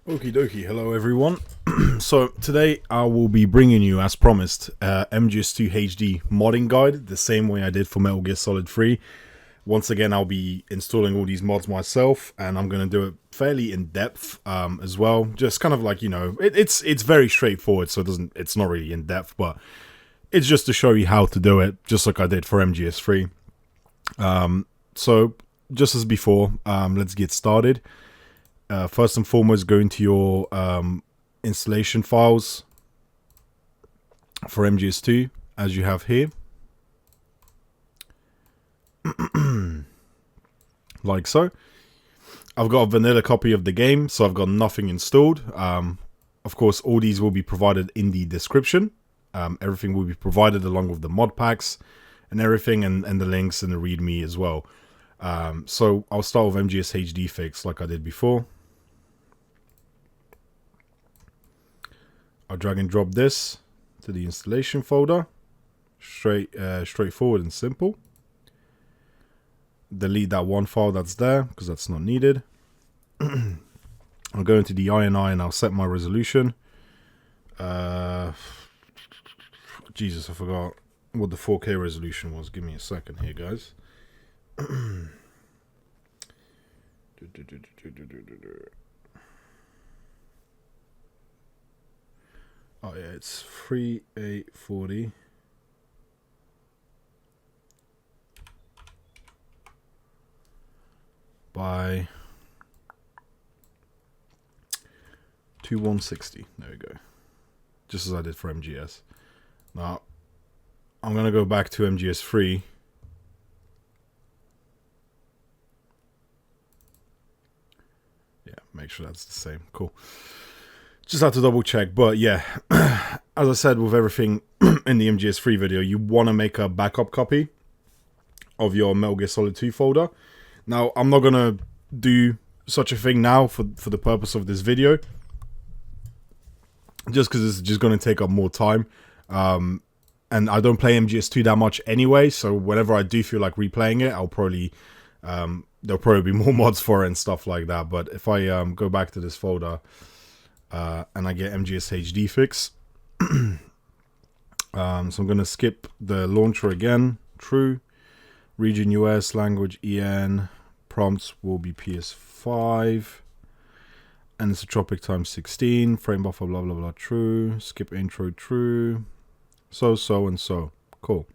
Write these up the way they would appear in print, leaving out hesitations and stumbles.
Okie dokie, hello everyone. So today I will be bringing you, as promised, MGS2 HD modding guide, the same way I did for Metal Gear Solid 3. Once again, I'll be installing all these mods myself, and I'm going to do it fairly in depth as well. Just kind of like, you know, it's very straightforward, so it's not really in depth, but it's just to show you how to do it, just like I did for MGS3. So just as before, let's get started. First and foremost, go into your installation files for MGS2, as you have here. Like so. I've got a vanilla copy of the game, so I've got nothing installed. Of course, all these will be provided in the description. Everything will be provided along with the mod packs and everything, and the links and the readme as well. So I'll start with MGSHDFIx like I did before. I'll drag and drop this to the installation folder. Straightforward and simple. Delete that one file that's there because that's not needed. I'll go into the INI and I'll set my resolution. Jesus, I forgot what the 4K resolution was. Give me a second here, guys. Oh yeah, it's 3840 by 2160. There we go. Just as I did for MGS. Now, I'm going to go back to MGS3. Yeah, make sure that's the same. Cool. Just have to double check, but yeah, as I said with everything in the MGS3 video, you want to make a backup copy of your Metal Gear Solid 2 folder. Now, I'm not going to do such a thing now for the purpose of this video, just because it's just going to take up more time, and I don't play MGS2 that much anyway, so whenever I do feel like replaying it, I'll probably, there'll probably be more mods for it and stuff like that. But if I go back to this folder, and I get MGSHDFIx. So I'm going to skip the launcher again. True. Region US, language EN. Prompts will be PS5. And it's a Tropic times 16. Frame buffer, blah, blah, blah. True. Skip intro, true. So, and so. Cool.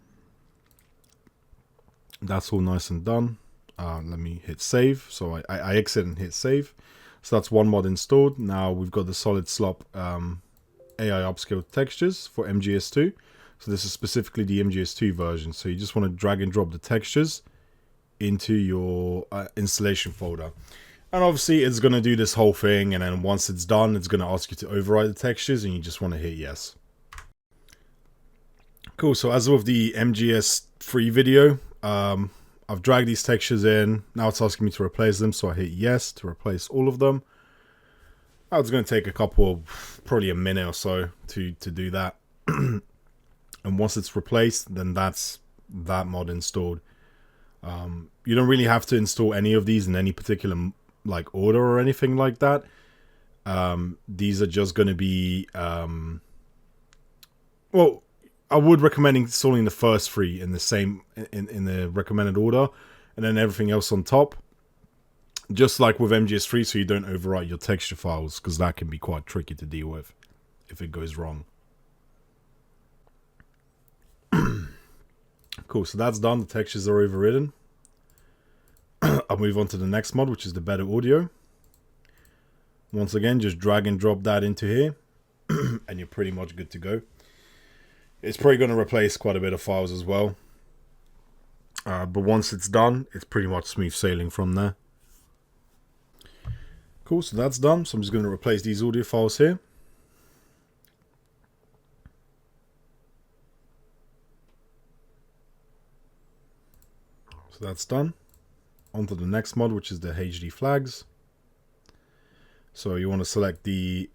That's all nice and done. Let me hit save. So I exit and hit save. So that's one mod installed. Now we've got the solid SLOP AI upscaled textures for MGS2. So this is specifically the MGS2 version. So you just want to drag and drop the textures into your installation folder. And obviously it's going to do this whole thing. And then once it's done, it's going to ask you to override the textures. And you just want to hit yes. Cool. So as with the MGS3 video, I've dragged these textures in. Now it's asking me to replace them, so I hit yes to replace all of them. Now it's going to take a couple, probably a minute or so to do that. And once it's replaced, then that's that mod installed. You don't really have to install any of these in any particular like order or anything like that. These are just going to be, well, I would recommend installing the first three in the same in the recommended order, and then everything else on top. Just like with MGS3, so you don't overwrite your texture files, because that can be quite tricky to deal with if it goes wrong. Cool, so that's done. The textures are overridden. I'll move on to the next mod, which is the better audio. Once again, just drag and drop that into here, and you're pretty much good to go. It's probably going to replace quite a bit of files as well. But once it's done, it's pretty much smooth sailing from there. Cool, so that's done. So I'm just going to replace these audio files here. So that's done. On to the next mod, which is the HD flags. So you want to select the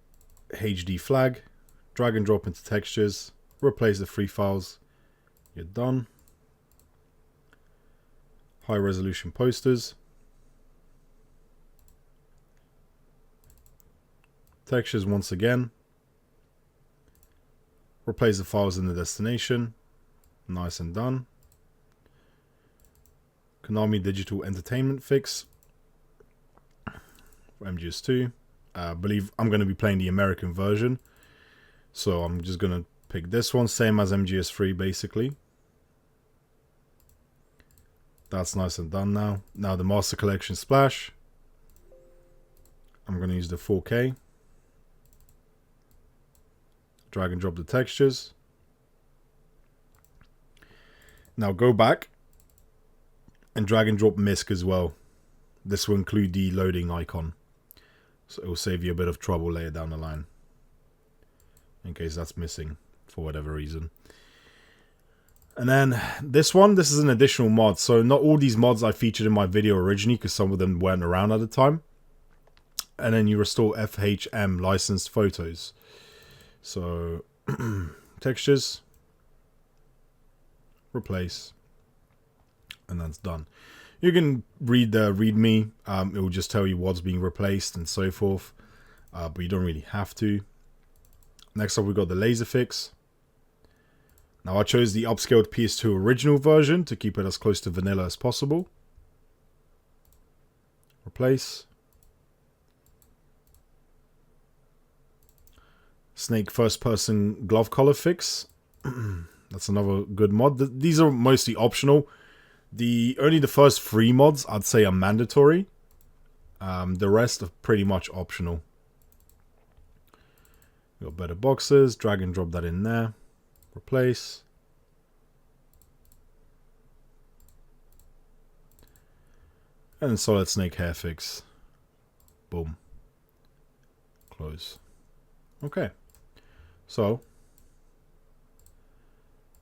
HD flag, drag and drop into textures, replace the three files, you're done. High resolution posters. Textures once again. Replace the files in the destination. Nice and done. Konami Digital Entertainment Fix for MGS2. I believe I'm going to be playing the American version. So I'm just going to pick this one. Same as MGS3 basically. That's nice and done now. Now the Master Collection Splash. I'm going to use the 4K. Drag and drop the textures. Now go back and drag and drop MISC as well. This will include the loading icon. So it will save you a bit of trouble later down the line. In case that's missing for whatever reason. And then this is an additional mod. So not all these mods I featured in my video originally because some of them weren't around at the time. And then you restore FHM licensed photos. So textures, replace, and that's done. You can read the README. It will just tell you what's being replaced and so forth, but you don't really have to. Next up, we've got the laser fix. Now I chose the upscaled PS2 original version to keep it as close to vanilla as possible. Replace. Snake first person glove collar fix. That's another good mod. These are mostly optional. Only the first 3 mods I'd say are mandatory. The rest are pretty much optional. Got better boxes. Drag and drop that in there. Replace. And then solid snake hair fix. Boom. Close. Okay. So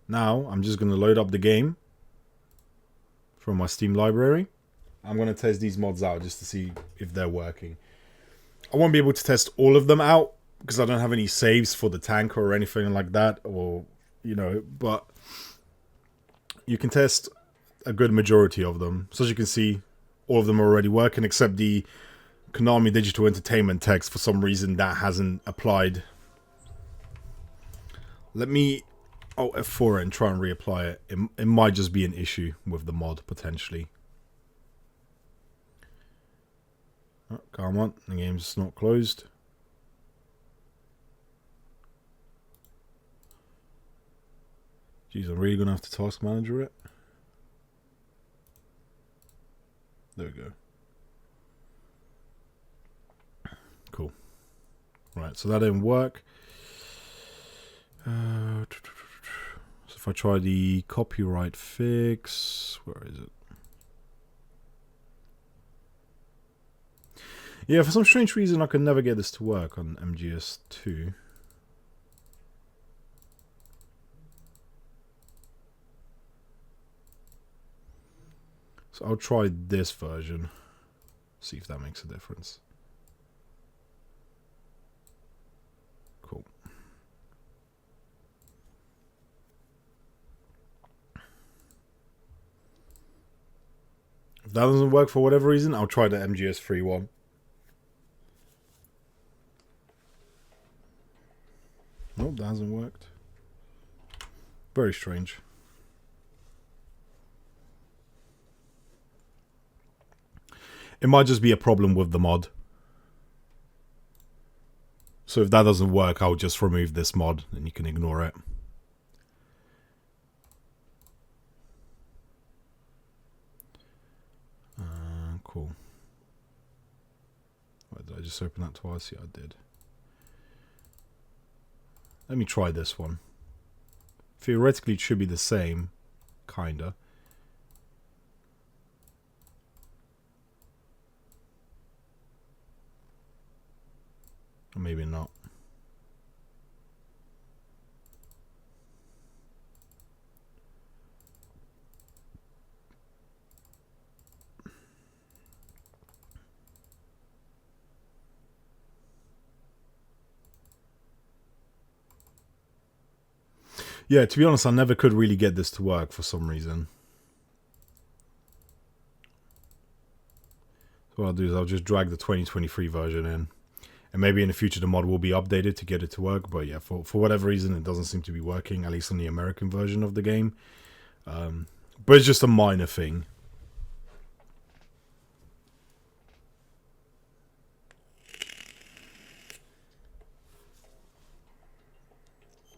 now I'm just going to load up the game from my Steam library. I'm going to test these mods out just to see if they're working. I won't be able to test all of them out because I don't have any saves for the tanker or anything like that, or but you can test a good majority of them. So as you can see, all of them are already working except the Konami Digital Entertainment text. For some reason that hasn't applied. Let me F4 it and try and reapply it. It might just be an issue with the mod potentially. Oh, come on, the game's not closed. Jeez, I'm really gonna have to task manager it. There we go. Cool. Right, so that didn't work. So if I try the copyright fix, where is it? Yeah, for some strange reason I could never get this to work on MGS2. So I'll try this version, see if that makes a difference. Cool. If that doesn't work for whatever reason, I'll try the MGS3 one. Nope, that hasn't worked. Very strange. It might just be a problem with the mod. So if that doesn't work, I'll just remove this mod and you can ignore it. Cool. Wait, did I just open that twice? Yeah, I did. Let me try this one. Theoretically, it should be the same. Kinda. Or maybe not. Yeah, to be honest, I never could really get this to work for some reason. So what I'll do is I'll just drag the 2023 version in. And maybe in the future the mod will be updated to get it to work. But yeah, for whatever reason, it doesn't seem to be working, at least on the American version of the game. But it's just a minor thing.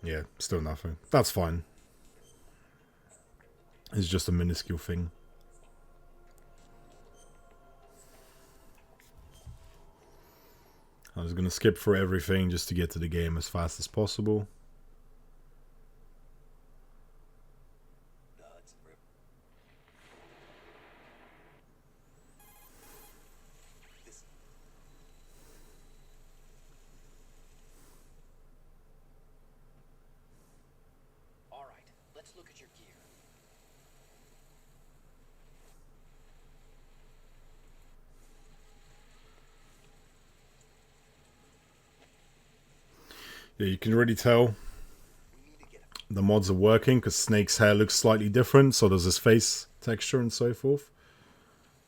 Yeah, still nothing. That's fine. It's just a minuscule thing. I was going to skip through everything just to get to the game as fast as possible. Look at your gear. Yeah, you can already tell the mods are working because Snake's hair looks slightly different. So does his face texture and so forth.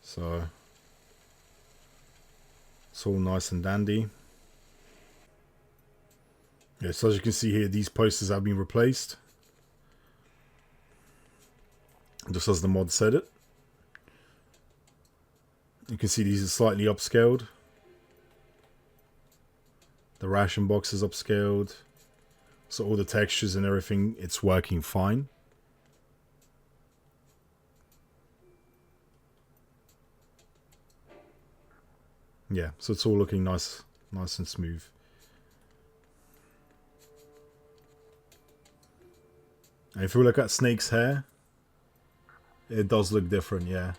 So it's all nice and dandy. Yeah, so as you can see here, these posters have been replaced. Just as the mod said it. You can see these are slightly upscaled. The ration box is upscaled. So all the textures and everything, it's working fine. Yeah, so it's all looking nice and smooth. And if we look at Snake's hair, it does look different, yeah.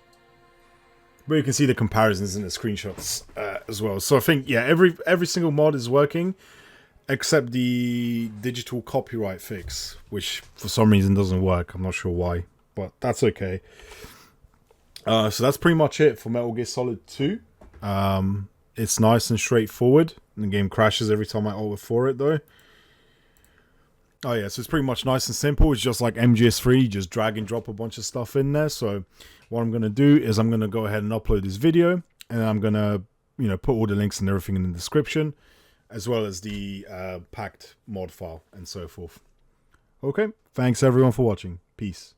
But you can see the comparisons in the screenshots as well. So I think, yeah, every single mod is working, except the digital copyright fix, which for some reason doesn't work. I'm not sure why, but that's okay. So that's pretty much it for Metal Gear Solid 2. It's nice and straightforward. The game crashes every time I alt F4 it, though. Oh yeah, so it's pretty much nice and simple. It's just like MGS3, just drag and drop a bunch of stuff in there. So what I'm going to do is I'm going to go ahead and upload this video, and I'm going to, you know, put all the links and everything in the description, as well as the packed mod file and so forth. Okay, thanks everyone for watching. Peace.